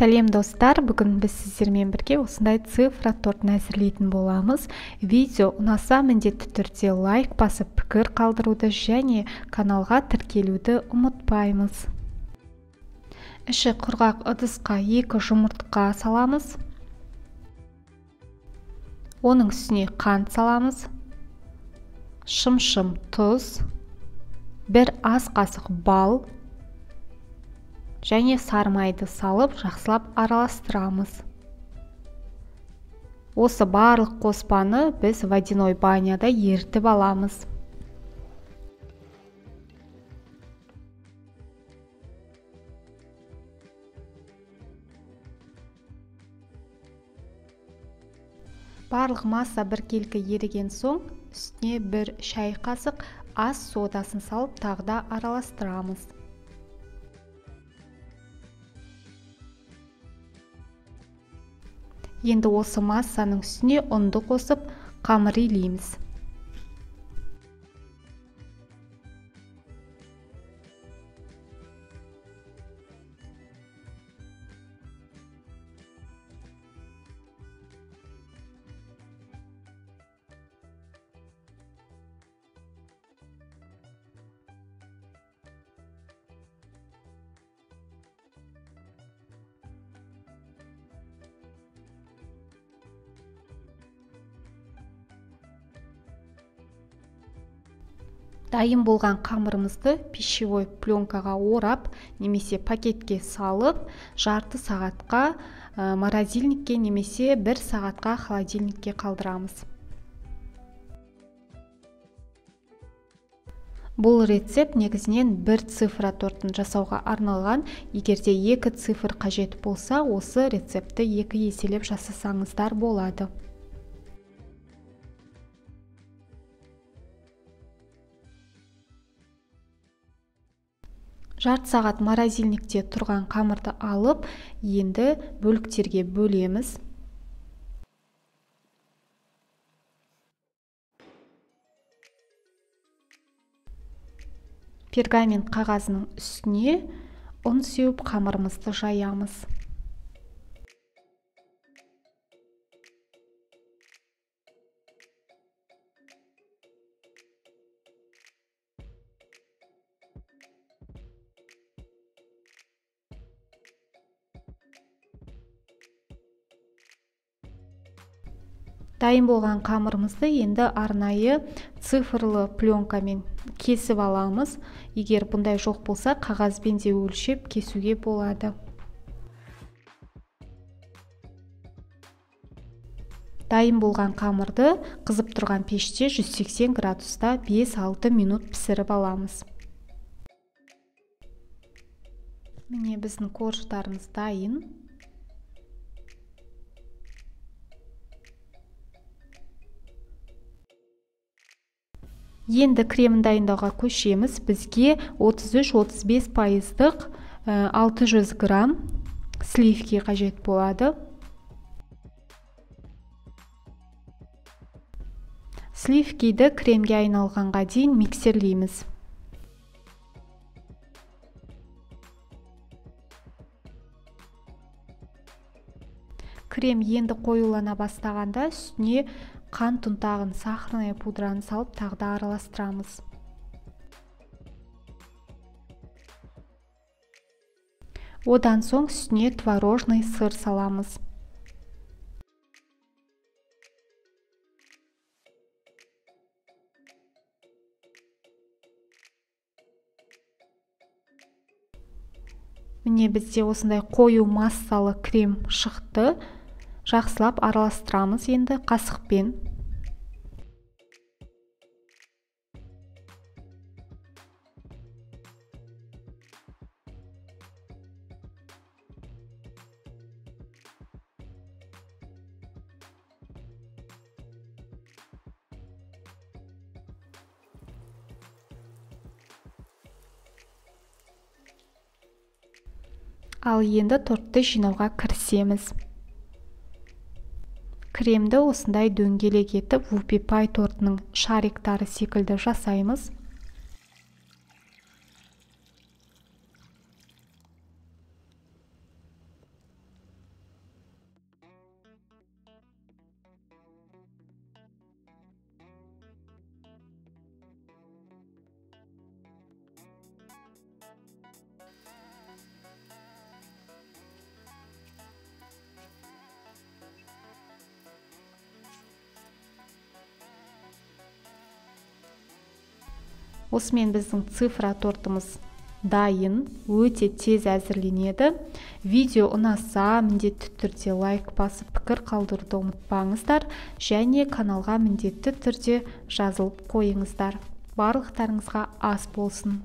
Сәлем достар, бүгін біз сіздермен бірге осындай цифра тортын әзірлейтін боламыз. Видео ұнаса міндетті түрде лайк басып пікір қалдыруды және каналға тіркелуді ұмытпаймыз. Іші құрғақ ыдысқа 2 жұмыртқа саламыз. Оның үстіне қант саламыз. Шым-шым тұз, 1 ас қасық бал және сары майды салып жақсылап араластырамыз. Осы барлық қоспаны біз водяной баняда ерітіп аламыз. Барлық масса біркелкі еріген соң, үстіне 1 шай қасық ас содасын салып тағы да араластырамыз. Енді осы массаның үстіне ұнды қосып, қамыр илейміз. Дайын болған қамырымызды пищевой пленкаға орап, немесе пакетке салып, жарты сағатқа морозильникке немесе 1 сағатқа холодильникке қалдырамыз. Бұл рецепт негізінен 1 цифра тортын жасауға арналған. Егерде 2 цифр қажет болса, осы рецепті 2 еселеп жасасаңыздар болады. Жарты сағат морозильникте тұрған қамырды алып, енді бөліктерге бөлеміз. Пергамент қағазының үстіне ұн сеуіп қамырымызды жаямыз. Дайын болған қамырымызды енді арнайы цифрлы пленкамен кесіп аламыз. Егер бұндай жоқ болса, қағазбен де өлшеп кесуге болады. Дайын болған қамырды қызып тұрған пеште 180 градуста 5-6 минут пісіріп аламыз. Міне біздің корждарымыз дайын. Енді кремін дайындауға көшеміз. Бізге 33-35%-ық 600 грамм сливки қажет болады. Сливкиді кремге айналғанға дейін миксерлейміз. Крем енді қоюлана бастағанда үстіне қант ұнтағын, сахарный пудраны салып тағда араластырамыз. Одан соң үстіне творожный сыр саламыз. Міне бізде осындай қою массалы крем шықты. Жақсылап араластырамыз енді қасықпен. Ал енді тортты жинауға кірісеміз. Кремді осындай дөңгелек етіп, вупи пай тортының шариктары секілді жасаймыз. Осымен біздің цифра тортымыз дайын, өте тез әзірленеді. Видео ұнаса міндетті түрде лайк басып пікір қалдыруды ұмытпаңыздар, және каналға міндетті түрде жазылып қойыңыздар. Барлықтарыңызға ас болсын.